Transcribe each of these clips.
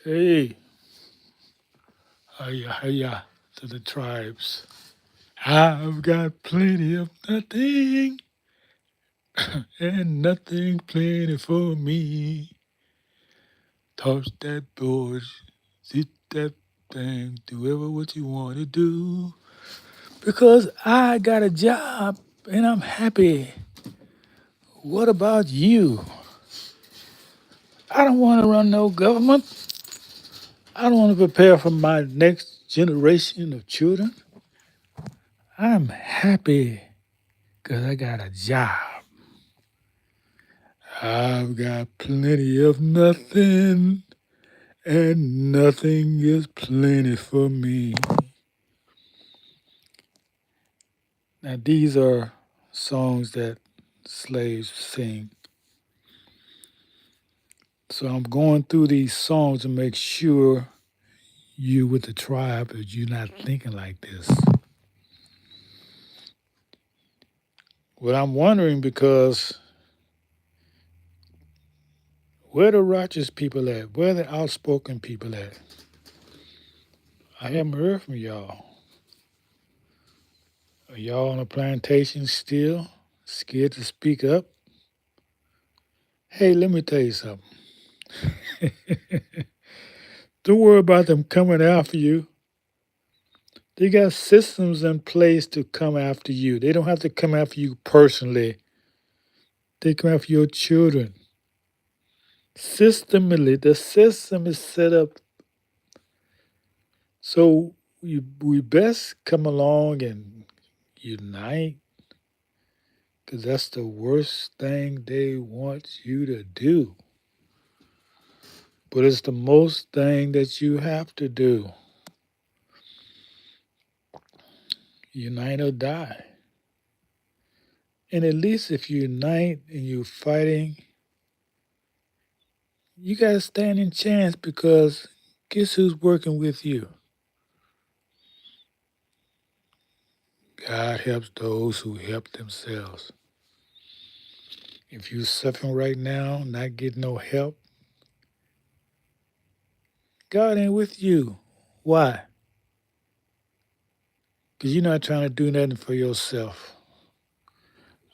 Hey, hiya to the tribes. I've got plenty of nothing and nothing plenty for me. Toss that board, sit that thing, do ever what you want to do. Because I got a job and I'm happy. What about you? I don't want to run no government. I don't want to prepare for my next generation of children. I'm happy because I got a job. I've got plenty of nothing, and nothing is plenty for me. Now, these are songs that slaves sing. So I'm going through these songs to make sure you with the tribe that you're not thinking like this. Well, I'm wondering because where the righteous people at? Where the outspoken people at? I haven't heard from y'all. Are y'all on a plantation still? Scared to speak up? Hey, let me tell you something. Don't worry about them coming after you. They got systems in place to come after you. They don't have to come after you personally. They come after your children. Systemically, the system is set up so we best come along and unite because that's the worst thing they want you to do. But it's the most thing that you have to do. Unite or die. And at least if you unite and you're fighting, you got a standing chance because guess who's working with you? God helps those who help themselves. If you're suffering right now, not getting no help, God ain't with you. Why? Because you're not trying to do nothing for yourself.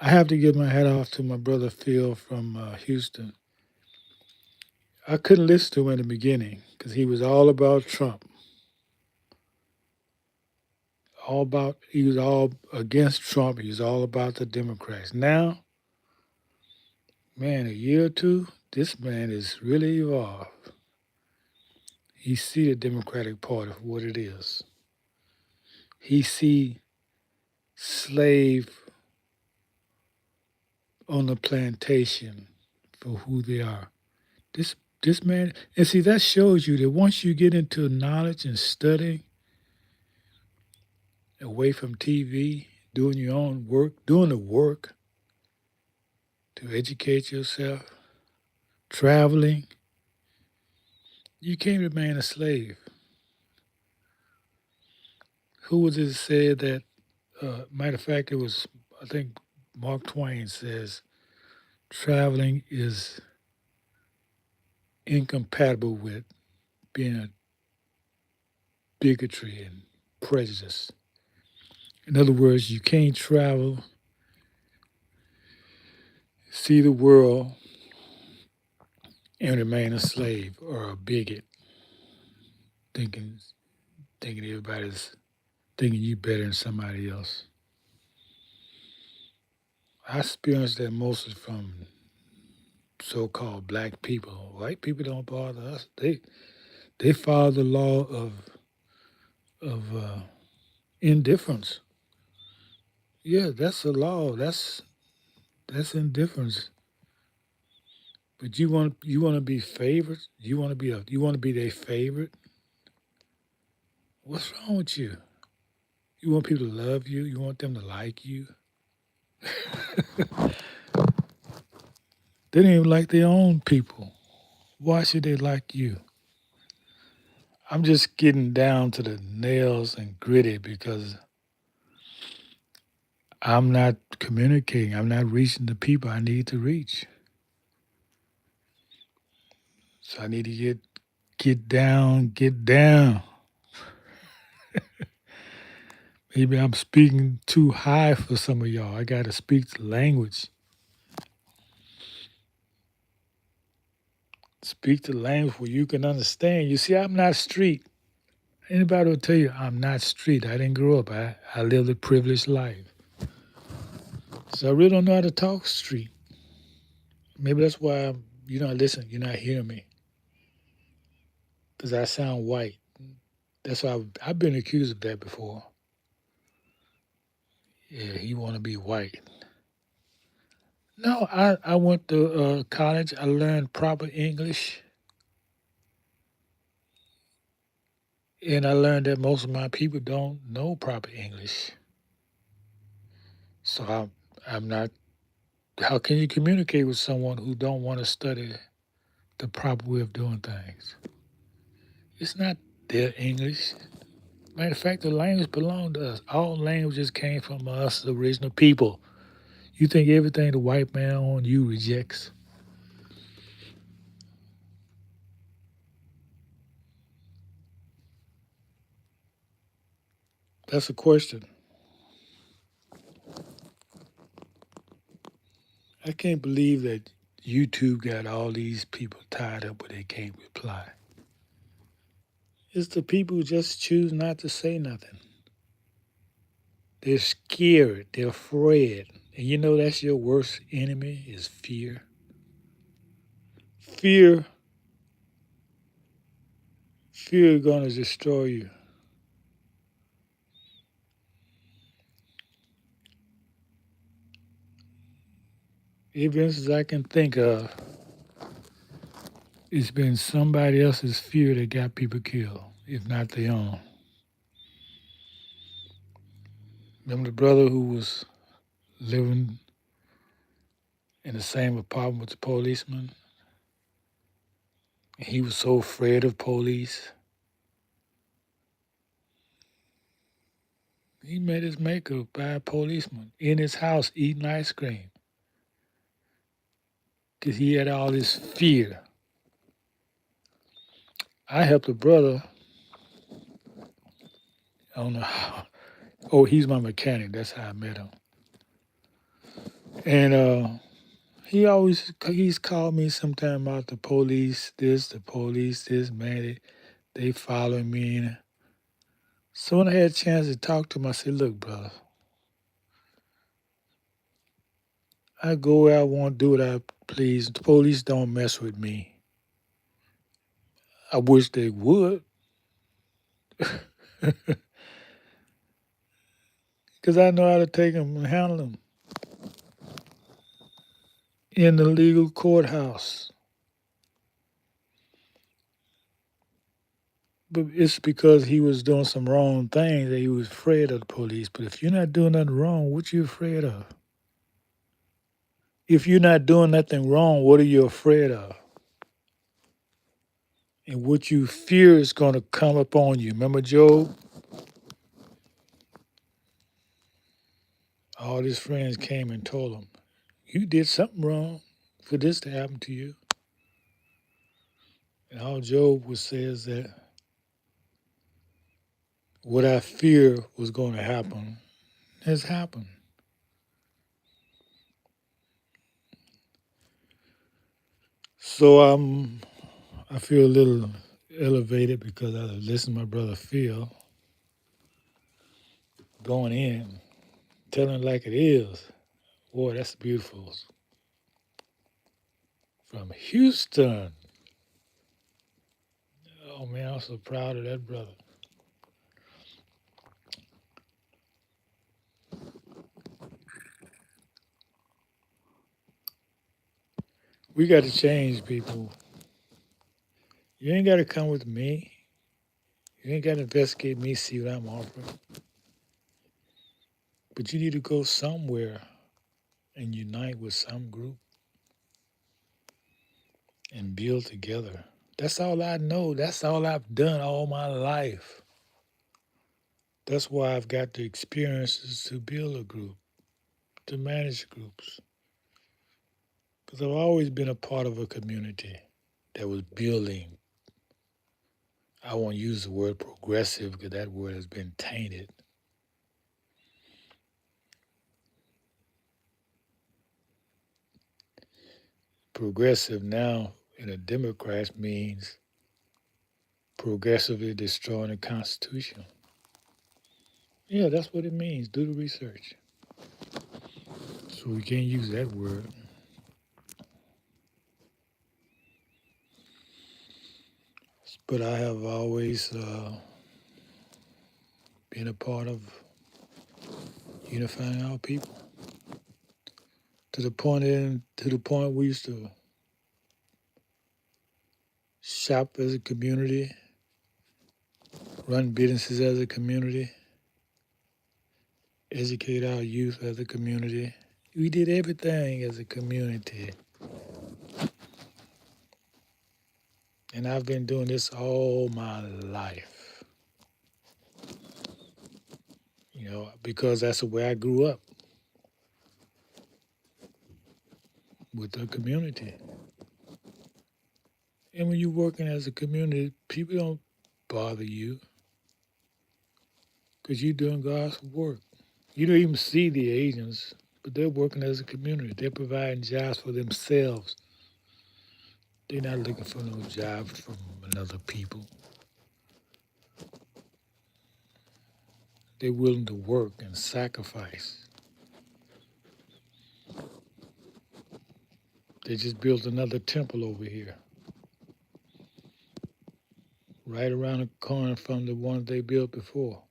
I have to give my hat off to my brother Phil from Houston. I couldn't listen to him in the beginning because he was all about Trump. He was all against Trump. He was all about the Democrats. Now, man, a year or two, this man is really evolved. He see the Democratic Party for what it is. He see slave on the plantation for who they are. This man, and see that shows you that once you get into knowledge and studying away from TV, doing your own work, doing the work to educate yourself, traveling, you can't remain a slave. Who was it said that? Matter of fact, it was I think Mark Twain says traveling is incompatible with being a bigotry and prejudice. In other words, you can't travel, see the world, and remain a slave or a bigot, thinking thinking everybody's thinking you better than somebody else. I experienced that mostly from so-called black people. White people don't bother us. They follow the law of indifference. Yeah, that's a law. That's indifference. But you want to be favored. You want to be their favorite. What's wrong with you? You want people to love you. You want them to like you. They don't even like their own people. Why should they like you? I'm just getting down to the nails and gritty because I'm not communicating. I'm not reaching the people I need to reach. So I need to get Get down, get down. Maybe I'm speaking too high for some of y'all. I got to speak the language. Speak the language where you can understand. You see, I'm not street. Anybody will tell you I'm not street. I didn't grow up. I lived a privileged life. So I really don't know how to talk street. Maybe that's why you're not listening. You're not hearing me. Because I sound white. That's why I've been accused of that before. Yeah, he want to be white. No, I went to college. I learned proper English. And I learned that most of my people don't know proper English. So I'm not. How can you communicate with someone who don't want to study the proper way of doing things? It's not their English. Matter of fact, the language belonged to us. All languages came from us, the original people. You think everything the white man on you rejects? That's a question. I can't believe that YouTube got all these people tied up where they can't reply. It's the people who just choose not to say nothing. They're scared. They're afraid. And you know that's your worst enemy is fear. Fear, fear is gonna destroy you. Every instance I can think of, it's been somebody else's fear that got people killed, if not their own. Remember the brother who was living in the same apartment with the policeman? And he was so afraid of police. He met his maker by a policeman in his house eating ice cream because he had all this fear. I helped a brother. I don't know how. Oh, he's my mechanic. That's how I met him. And he's called me sometime about the police this, man. They following me. And so when I had a chance to talk to him, I said, look, brother, I go where I want, do what I please. The police don't mess with me. I wish they would, because I know how to take them and handle them in the legal courthouse. But it's because he was doing some wrong things that he was afraid of the police. But if you're not doing nothing wrong, what you afraid of? If you're not doing nothing wrong, what are you afraid of? And what you fear is going to come upon you. Remember Job? All his friends came and told him, you did something wrong for this to happen to you. And all Job would say is that what I fear was going to happen has happened. So I feel a little elevated because I listened to my brother Phil going in, telling it like it is. Boy, that's beautiful. From Houston. Oh man, I'm so proud of that brother. We got to change, people. You ain't got to come with me. You ain't got to investigate me, see what I'm offering. But you need to go somewhere and unite with some group and build together. That's all I know. That's all I've done all my life. That's why I've got the experiences to build a group, to manage groups. Because I've always been a part of a community that was building. I won't use the word progressive because that word has been tainted. Progressive now in a Democrat means progressively destroying the Constitution. Yeah, that's what it means. Do the research. So we can't use that word. But I have always been a part of unifying our people to the point we used to shop as a community, run businesses as a community, educate our youth as a community. We did everything as a community. And I've been doing this all my life, because that's the way I grew up with the community. And when you're working as a community, people don't bother you because you're doing God's work. You don't even see the agents, but they're working as a community. They're providing jobs for themselves. They're not looking for no jobs from another people. They're willing to work and sacrifice. They just built another temple over here, right around the corner from the one they built before.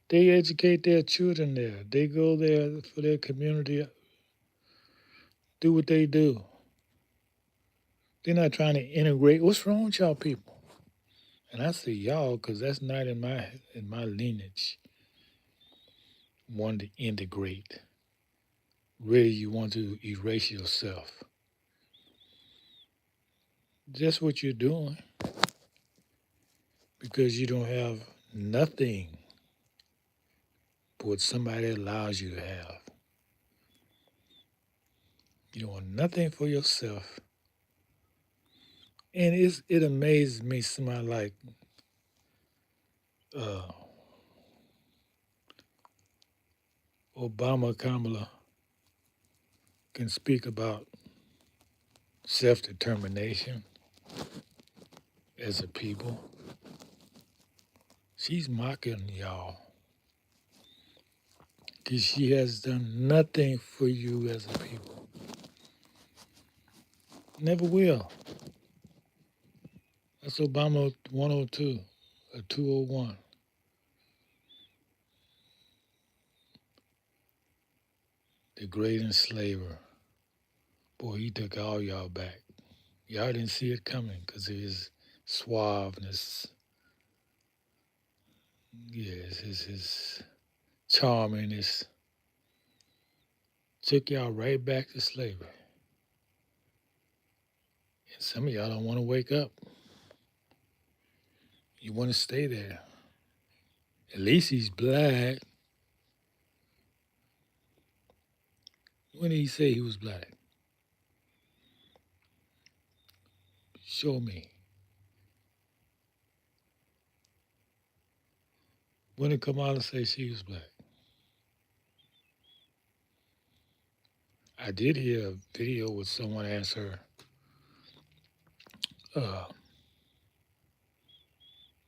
They educate their children there. They go there for their community, do what they do. They're not trying to integrate. What's wrong with y'all people? And I say y'all because that's not in my lineage. Want to integrate. Really, you want to erase yourself. That's what you're doing because you don't have nothing but what somebody allows you to have. You don't want nothing for yourself. And it amazes me somebody like uh, Obama Kamala can speak about self-determination as a people. She's mocking y'all because she has done nothing for you as a people. Never will. That's Obama 102 or 201. The great enslaver. Boy, he took all y'all back. Y'all didn't see it coming because of his suaveness. Yes, his charmingness. Took y'all right back to slavery. And some of y'all don't want to wake up. You want to stay there. At least he's black. When did he say he was black? Show me. When did Kamala say she was black? I did hear a video where someone asked her, uh,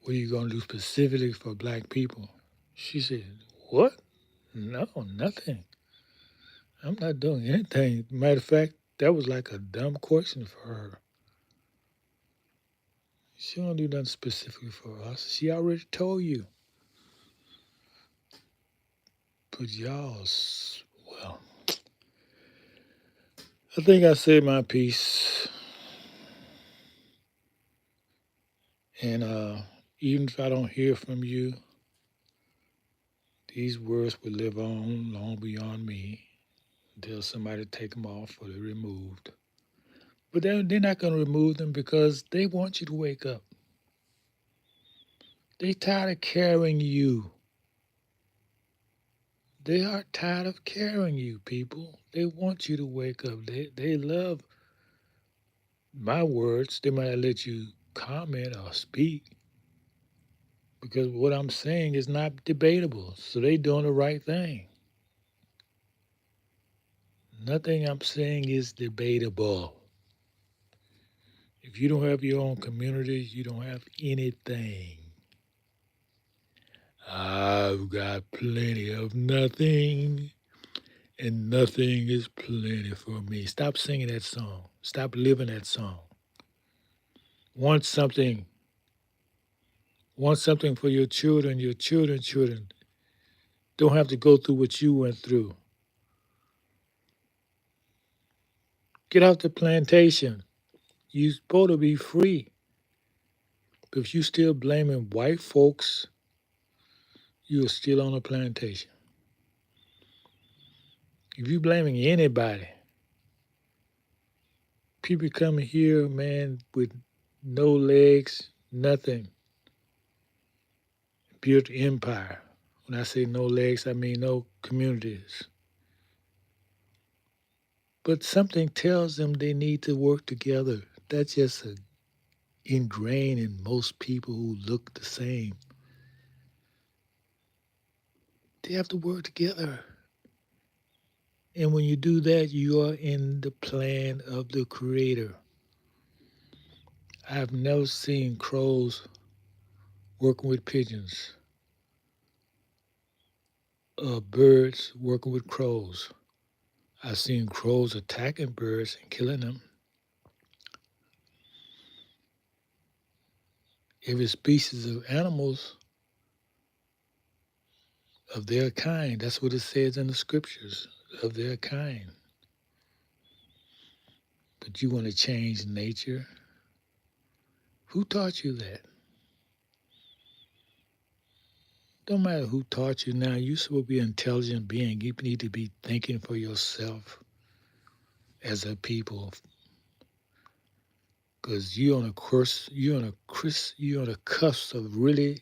what are you going to do specifically for black people? She said, what? No, nothing. I'm not doing anything. Matter of fact, that was like a dumb question for her. She don't do nothing specifically for us. She already told you. But y'all, well, I think I said my piece. And even if I don't hear from you, these words will live on long beyond me until somebody take them off or they're removed. But they're not going to remove them because they want you to wake up. They tired of carrying you. They are tired of carrying you, people. They want you to wake up. They love my words. They might let you comment or speak because what I'm saying is not debatable. So they doing the right thing. Nothing I'm saying is debatable. If you don't have your own community, you don't have anything. I've got plenty of nothing, and nothing is plenty for me. Stop singing that song. Stop living that song. Want something. Want something for your children don't have to go through what you went through. Get off the plantation. You're supposed to be free. But if you still blaming white folks, you're still on a plantation. If you blaming anybody, people coming here, man, with no legs, nothing, built empire. When I say no legs, I mean no communities. But something tells them they need to work together. That's just ingrained in most people who look the same. They have to work together. And when you do that, you are in the plan of the Creator. I've never seen crows working with pigeons, birds working with crows. I've seen crows attacking birds and killing them. Every species of animals of their kind, that's what it says in the scriptures, of their kind. But you want to change nature? Who taught you that? Don't matter who taught you now, you're supposed to be an intelligent being. You need to be thinking for yourself as a people. Because you're on a course, you're on a cusp of really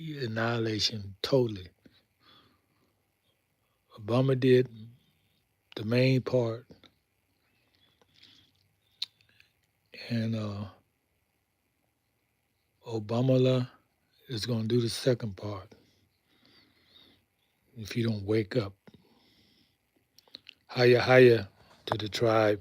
annihilation totally. Obama did the main part, and Obama is going to do the second part if you don't wake up. Higher, higher to the tribe.